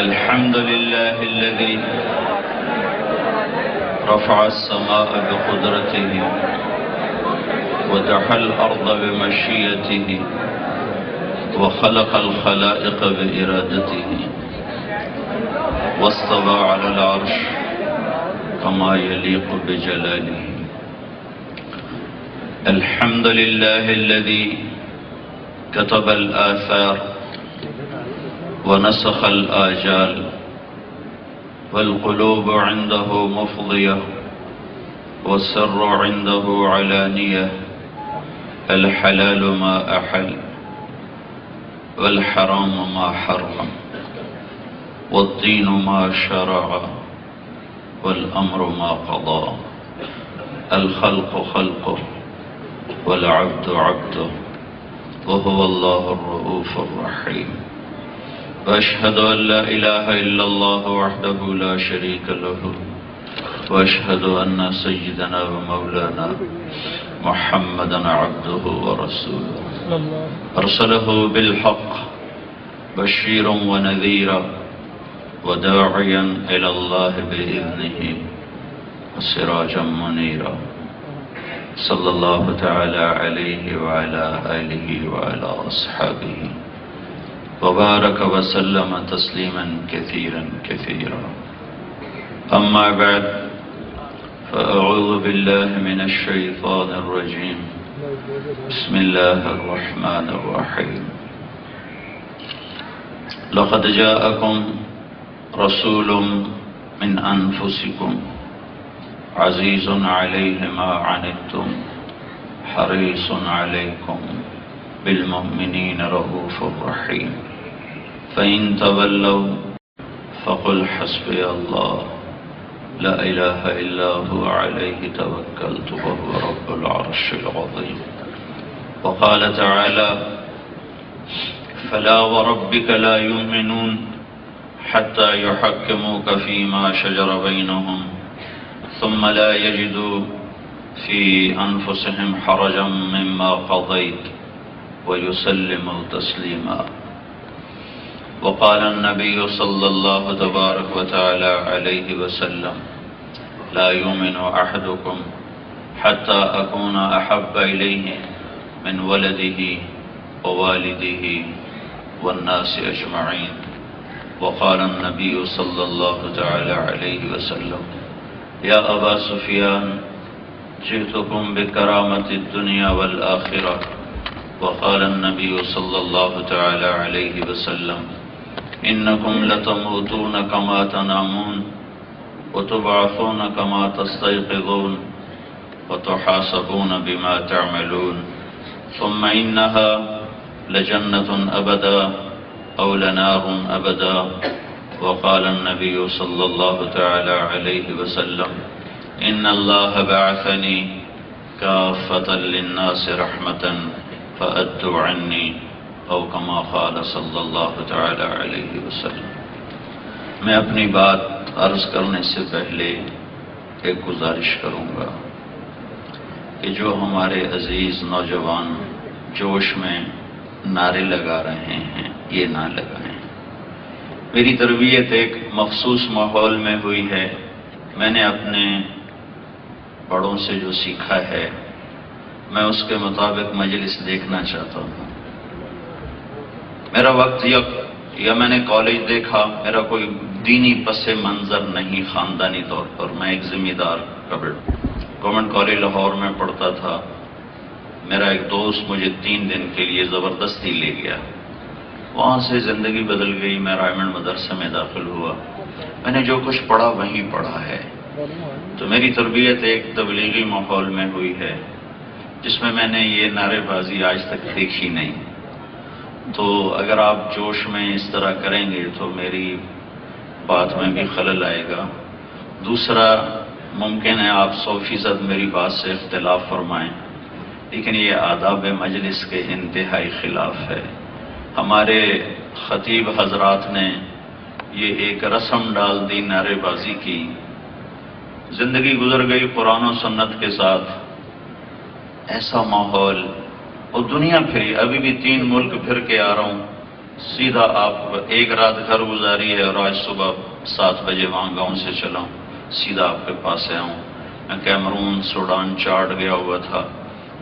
الحمد لله الذي رفع السماء بقدرته ودحى الأرض بمشيئته وخلق الخلائق بإرادته واستوى على العرش كما يليق بجلاله. الحمد لله الذي كتب الآثار ونسخ الآجال والقلوب عنده مفضية والسر عنده علانية. الحلال ما أحل والحرام ما حرم والدين ما شرع والأمر ما قضى. الخلق خلقه والعبد عبده وهو الله الرؤوف الرحيم. وأشهد أن لا إله إلا الله وحده لا شريك له وأشهد أن سيدنا ومولانا محمدا عبده ورسوله أرسله بالحق بشيرا ونذيرا وداعيا إلى الله بإذنه وسراجا منيرا. صلى الله تعالى عليه وعلى آله وعلى أصحابه وبارك وسلم تسليما كثيرا كثيرا. أما بعد فأعوذ بالله من الشيطان الرجيم. بسم الله الرحمن الرحيم. لقد جاءكم رسول من أنفسكم عزيز عليه ما عنتم حريص عليكم بالمؤمنين رؤوف رحيم. فإن تولوا فقل حسبي الله لا إله إلا هو عليه توكلت وهو رب العرش العظيم. وقال تعالى فلا وربك لا يؤمنون حتى يحكموك فيما شجر بينهم ثم لا يجدوا في أنفسهم حرجا مما قضيت ويسلموا تسليما. وقال النبي صلى الله تبارك وتعالى عليه وسلم لا يؤمن أحدكم حتى أكون أحب إليه من ولده ووالده والناس أجمعين. وقال النبي صلى الله تعالى عليه وسلم يا أبا سفيان جئتكم بكرامة الدنيا والآخرة. وقال النبي صلى الله تعالى عليه وسلم إنكم لتموتون كما تنامون وتبعثون كما تستيقظون وتحاسبون بما تعملون ثم إنها لجنة أبدا أو لنار أبدا. وقال النبي صلى الله تعالى عليه وسلم إن الله بعثني كافة للناس رحمة فأدوا عني او کما قال صلی اللہ تعالی علیہ وسلم. میں اپنی بات عرض کرنے سے پہلے ایک گزارش کروں گا کہ جو ہمارے عزیز نوجوان جوش میں نعرے لگا رہے ہیں یہ نہ لگائیں. میری تربیت ایک مخصوص ماحول میں ہوئی ہے. میں نے اپنے بڑوں سے جو سیکھا ہے میں اس کے مطابق مجلس دیکھنا چاہتا ہوں. میرا وقت یا میں نے کالج دیکھا، میرا کوئی دینی پس منظر نہیں خاندانی طور پر. میں ایک ذمہ دار گورنمنٹ کالج لاہور میں پڑھتا تھا. میرا ایک دوست مجھے 3 دن کے لیے زبردستی لے گیا. وہاں سے زندگی بدل گئی. میں رائمنڈ مدرسے میں داخل ہوا. میں نے جو کچھ پڑھا وہیں پڑھا ہے. تو میری تربیت ایک تبلیغی ماحول میں ہوئی ہے جس میں نے یہ نعرے بازی آج تک دیکھی نہیں. تو اگر آپ جوش میں اس طرح کریں گے تو میری بات میں بھی خلل آئے گا. دوسرا ممکن ہے آپ 100% میری بات سے اختلاف فرمائیں لیکن یہ آداب مجلس کے انتہائی خلاف ہے. ہمارے خطیب حضرات نے یہ ایک رسم ڈال دی، نعرے بازی کی. زندگی گزر گئی قرآن و سنت کے ساتھ. ایسا ماحول اور دنیا پھری. ابھی بھی 3 ملک پھر کے آ رہا ہوں. سیدھا آپ ایک رات گھر گزاری ہے اور آج صبح 7 بجے وہاں گاؤں سے چلا ہوں، سیدھا آپ کے پاس آیا ہوں۔ میں کیمرون سوڈان چاڈ گیا ہوا تھا،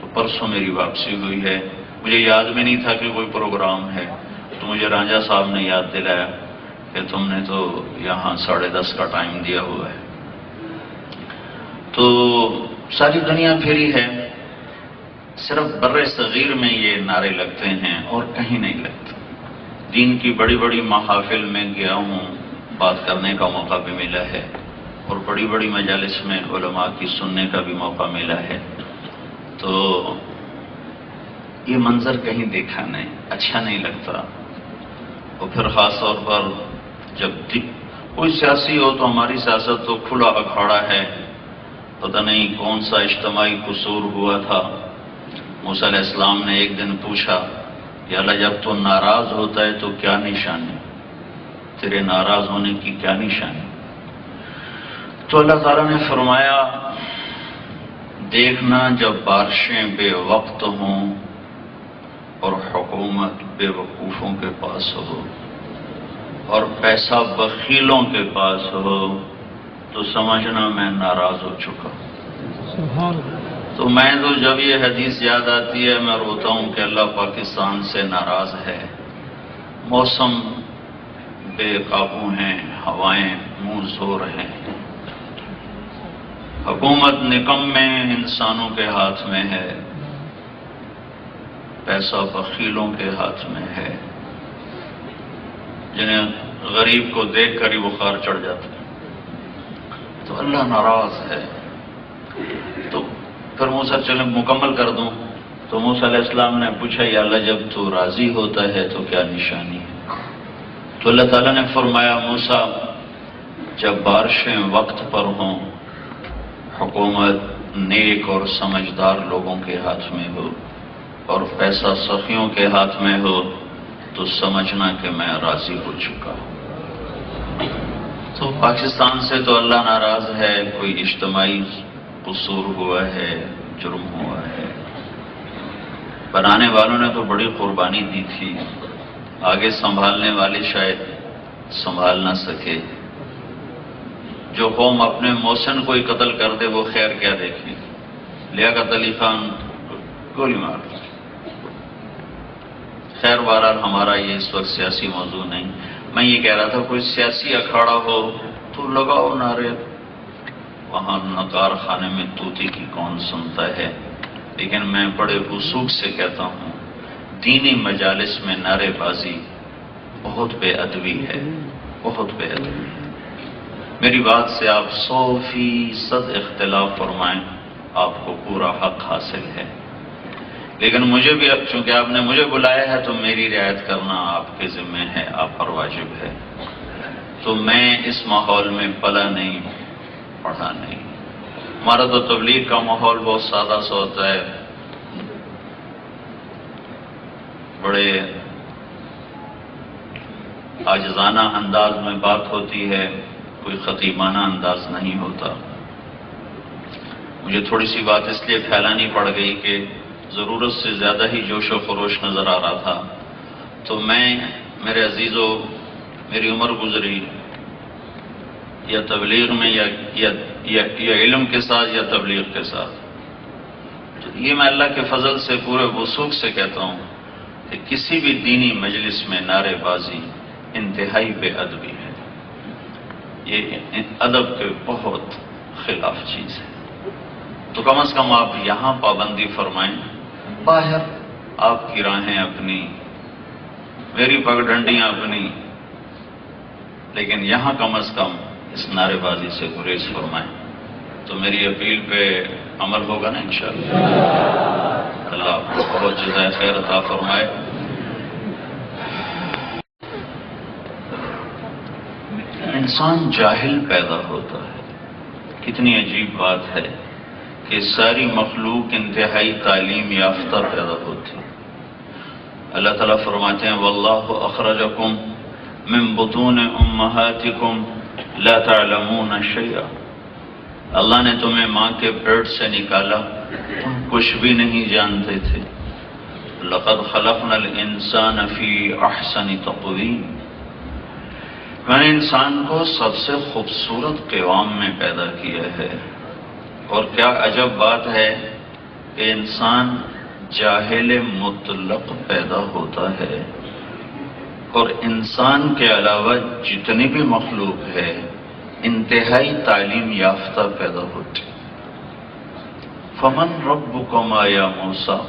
تو پرسوں میری واپسی ہوئی ہے، مجھے یاد بھی نہیں تھا کہ کوئی پروگرام ہے، تو مجھے رانجھا صاحب نے یاد دلایا کہ تم نے تو یہاں 10:30 کا ٹائم دیا ہوا ہے۔ تو ساری دنیا پھری ہے، صرف بر صغیر میں یہ نعرے لگتے ہیں اور کہیں نہیں لگتے۔ دین کی بڑی بڑی محافل میں گیا ہوں، بات کرنے کا موقع بھی ملا ہے، اور بڑی بڑی مجالس میں علماء کی سننے کا بھی موقع ملا ہے، تو یہ منظر کہیں دیکھا نہیں، اچھا نہیں لگتا۔ اور پھر خاص طور پر جب کوئی سیاسی ہو تو ہماری سیاست تو کھلا اکھاڑا ہے، پتہ نہیں کون سا اجتماعی قصور ہوا تھا۔ موسیٰ علیہ السلام نے ایک دن پوچھا، یا اللہ جب تو ناراض ہوتا ہے تو کیا نشانی، تیرے ناراض ہونے کی کیا نشانی؟ تو اللہ تعالیٰ نے فرمایا، دیکھنا جب بارشیں بے وقت ہوں اور حکومت بے وقوفوں کے پاس ہو اور پیسہ بخیلوں کے پاس ہو تو سمجھنا میں ناراض ہو چکا۔ تو میں تو جب یہ حدیث یاد آتی ہے میں روتا ہوں کہ اللہ پاکستان سے ناراض ہے۔ موسم بے قابو ہیں، ہوائیں منہ زور ہیں، حکومت نکمے انسانوں کے ہاتھ میں ہے، پیسہ بخیلوں کے ہاتھ میں ہے، جنہیں غریب کو دیکھ کر ہی بخار چڑھ جاتا ہے۔ تو اللہ ناراض ہے۔ تو پھر موسیٰ چلے مکمل کر دوں، تو موسیٰ علیہ السلام نے پوچھا، یا اللہ جب تو راضی ہوتا ہے تو کیا نشانی ہے؟ تو اللہ تعالیٰ نے فرمایا، موسیٰ جب بارشیں وقت پر ہوں، حکومت نیک اور سمجھدار لوگوں کے ہاتھ میں ہو اور پیسہ سخیوں کے ہاتھ میں ہو تو سمجھنا کہ میں راضی ہو چکا ہوں۔ تو پاکستان سے تو اللہ ناراض ہے، کوئی اجتماعی قصور ہوا ہے، جرم ہوا ہے، بنانے والوں نے تو بڑی قربانی دی تھی، آگے سنبھالنے والے شاید سنبھال نہ سکے۔ جو قوم اپنے محسن کو ہی قتل کر دے وہ خیر کیا دیکھیں۔ لیاقت علی خان گولی مار دی۔ خیر بہرحال ہمارا یہ اس وقت سیاسی موضوع نہیں، میں یہ کہہ رہا تھا کوئی سیاسی اکھاڑا ہو تو لگاؤ نعرے، وہاں نقار خانے میں طوطی کی کون سنتا ہے، لیکن میں بڑے وثوق سے کہتا ہوں دینی مجالس میں نعرے بازی بہت بے ادبی ہے، بہت بے ادبی ہے۔ میری بات سے آپ 100% اختلاف فرمائیں، آپ کو پورا حق حاصل ہے، لیکن مجھے بھی چونکہ آپ نے مجھے بلایا ہے تو میری رعایت کرنا آپ کے ذمہ ہے، آپ پر واجب ہے۔ تو میں اس ماحول میں پلا نہیں، پڑھا نہیں۔ ہمارا تو تبلیغ کا ماحول بہت سادہ سا ہوتا ہے، بڑے عاجزانہ انداز میں بات ہوتی ہے، کوئی خطیبانہ انداز نہیں ہوتا۔ مجھے تھوڑی سی بات اس لیے پھیلانی پڑ گئی کہ ضرورت سے زیادہ ہی جوش و خروش نظر آ رہا تھا، تو میرے عزیزوں، میری عمر گزری یا تبلیغ میں یا علم کے ساتھ یا تبلیغ کے ساتھ، تو یہ میں اللہ کے فضل سے پورے وثوق سے کہتا ہوں کہ کسی بھی دینی مجلس میں نعرے بازی انتہائی بے ادبی ہے، یہ ادب کے بہت خلاف چیز ہے۔ تو کم از کم آپ یہاں پابندی فرمائیں، باہر آپ کی راہیں اپنی، میری پگڈنڈیاں اپنی، لیکن یہاں کم از کم اس نعرے بازی سے گریز فرمائیں، تو میری اپیل پہ عمل ہوگا نا انشاءاللہ۔ اللہ آپ کو بہت جزائے خیر عطا فرمائے۔ انسان جاہل پیدا ہوتا ہے، کتنی عجیب بات ہے کہ ساری مخلوق انتہائی تعلیم یافتہ پیدا ہوتی ہے۔ اللہ تعالیٰ فرماتے ہیں واللہ اخرجکم من بطون امہاتکم لا تعلمون شیئا، اللہ نے تمہیں ماں کے پیٹ سے نکالا، تم کچھ بھی نہیں جانتے تھے۔ لقد خلقنا الانسان فی احسن تقویم، میں نے انسان کو سب سے خوبصورت قوام میں پیدا کیا ہے۔ اور کیا عجب بات ہے کہ انسان جاہل مطلق پیدا ہوتا ہے، اور انسان کے علاوہ جتنی بھی مخلوق ہے انتہائی تعلیم یافتہ پیدا ہوتی۔ فمن ربکما یا موسیٰ،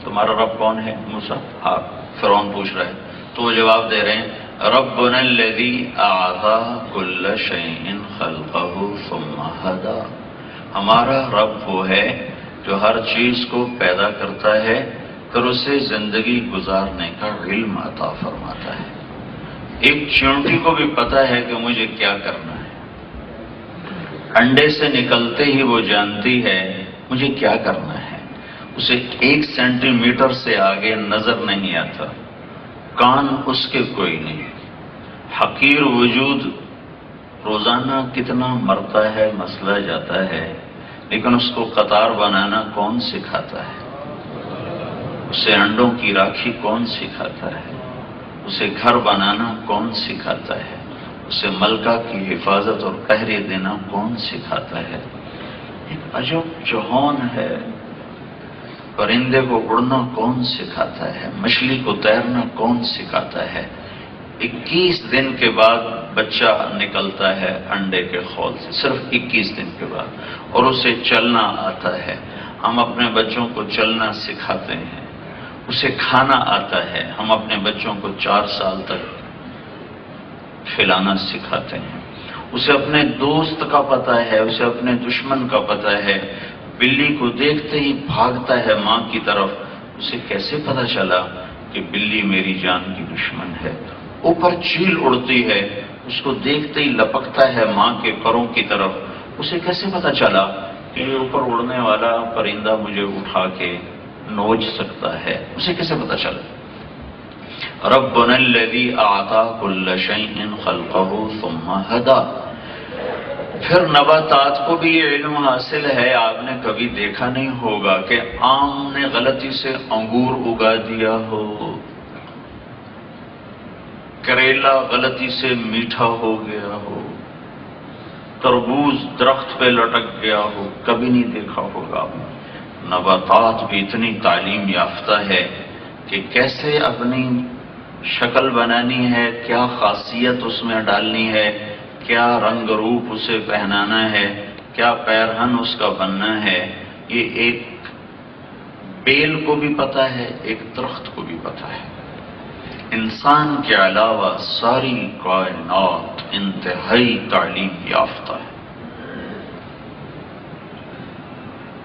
تمہارا رب کون ہے موسیٰ؟ ہاں، فرعون پوچھ رہا ہے، تو وہ جواب دے رہے ہیں ربنا الذی اعطی کل شیء خلقہ ثم ہدی، ہمارا رب وہ ہے جو ہر چیز کو پیدا کرتا ہے پھر اسے زندگی گزارنے کا علم عطا فرماتا ہے۔ ایک چیونٹی کو بھی پتا ہے کہ مجھے کیا کرنا ہے، انڈے سے نکلتے ہی وہ جانتی ہے مجھے کیا کرنا ہے، اسے 1 سینٹی میٹر سے آگے نظر نہیں آتا، کان اس کے کوئی نہیں۔ حقیر وجود روزانہ کتنا مرتا ہے مسئلہ جاتا ہے، لیکن اس کو قطار بنانا کون سکھاتا ہے؟ اسے انڈوں کی راکھی کون سکھاتا ہے؟ اسے گھر بنانا کون سکھاتا ہے؟ اسے ملکہ کی حفاظت اور پہرے دینا کون سکھاتا ہے؟ ایک عجب جہان ہے۔ پرندے کو اڑنا کون سکھاتا ہے؟ مچھلی کو تیرنا کون سکھاتا ہے؟ 21 دن کے بعد بچہ نکلتا ہے انڈے کے خول سے، صرف 21 دن کے بعد، اور اسے چلنا آتا ہے۔ ہم اپنے بچوں کو چلنا سکھاتے ہیں، اسے کھانا آتا ہے۔ ہم اپنے بچوں کو 4 سال تک کھلانا سکھاتے ہیں۔ اسے اپنے دوست کا پتہ ہے، اسے اپنے دشمن کا پتہ ہے۔ بلی کو دیکھتے ہی بھاگتا ہے ماں کی طرف، اسے کیسے پتہ چلا کہ بلی میری جان کی دشمن ہے؟ اوپر چیل اڑتی ہے، اس کو دیکھتے ہی لپکتا ہے ماں کے پروں کی طرف، اسے کیسے پتہ چلا کہ یہ اوپر اڑنے والا پرندہ مجھے اٹھا کے نوچ سکتا ہے؟ اسے کیسے پتہ چلا؟ ربنا الذی اعطی کل شیء خلقہ ثم ہدی۔ پھر نباتات کو بھی یہ علم حاصل ہے۔ آپ نے کبھی دیکھا نہیں ہوگا کہ آم نے غلطی سے انگور اگا دیا ہو، کریلا غلطی سے میٹھا ہو گیا ہو، تربوز درخت پہ لٹک گیا ہو، کبھی نہیں دیکھا ہوگا آپ نے۔ نباتات بھی اتنی تعلیم یافتہ ہے کہ کیسے اپنی شکل بنانی ہے، کیا خاصیت اس میں ڈالنی ہے، کیا رنگ روپ اسے پہنانا ہے، کیا پیرہن اس کا بننا ہے، یہ ایک بیل کو بھی پتہ ہے، ایک درخت کو بھی پتہ ہے۔ انسان کے علاوہ ساری کائنات انتہائی تعلیم یافتہ ہے۔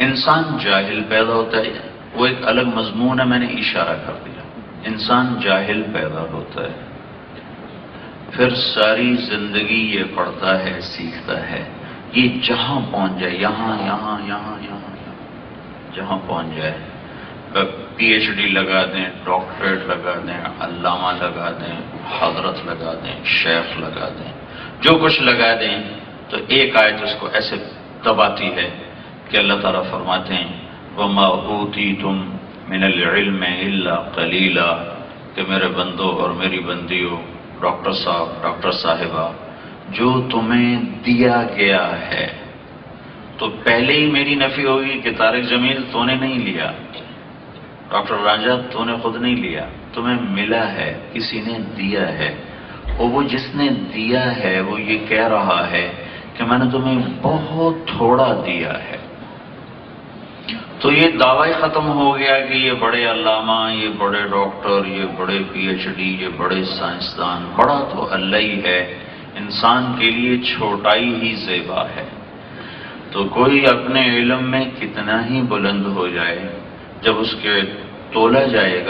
انسان جاہل پیدا ہوتا ہے، وہ ایک الگ مضمون ہے، میں نے اشارہ کر دیا۔ انسان جاہل پیدا ہوتا ہے، پھر ساری زندگی یہ پڑھتا ہے، سیکھتا ہے، یہ جہاں پہنچ جائے، یہاں یہاں یہاں یہاں جہاں پہنچ جائے، پی ایچ ڈی لگا دیں، ڈاکٹریٹ لگا دیں، علامہ لگا دیں، حضرت لگا دیں، شیخ لگا دیں، جو کچھ لگا دیں، تو ایک آیت اس کو ایسے دباتی ہے کہ اللہ تعالیٰ فرماتے ہیں وَمَا أُوتِيتُم مِّنَ الْعِلْمِ إِلَّا قَلِيلًا، کہ میرے بندوں اور میری بندیوں، ڈاکٹر صاحب، ڈاکٹر صاحبہ، جو تمہیں دیا گیا ہے، تو پہلے ہی میری نفی ہوگی کہ طارق جمیل تو نے نہیں لیا، ڈاکٹر راجہ تو نے خود نہیں لیا، تمہیں ملا ہے، کسی نے دیا ہے، اور وہ جس نے دیا ہے وہ یہ کہہ رہا ہے کہ میں نے تمہیں بہت تھوڑا دیا ہے۔ تو یہ دعویٰ ختم ہو گیا کہ یہ بڑے علامہ، یہ بڑے ڈاکٹر، یہ بڑے پی ایچ ڈی، یہ بڑے سائنسدان، بڑا تو اللہ ہی ہے، انسان کے لیے چھوٹائی ہی زیبا ہے۔ تو کوئی اپنے علم میں کتنا ہی بلند ہو جائے، جب اس کے تولا جائے گا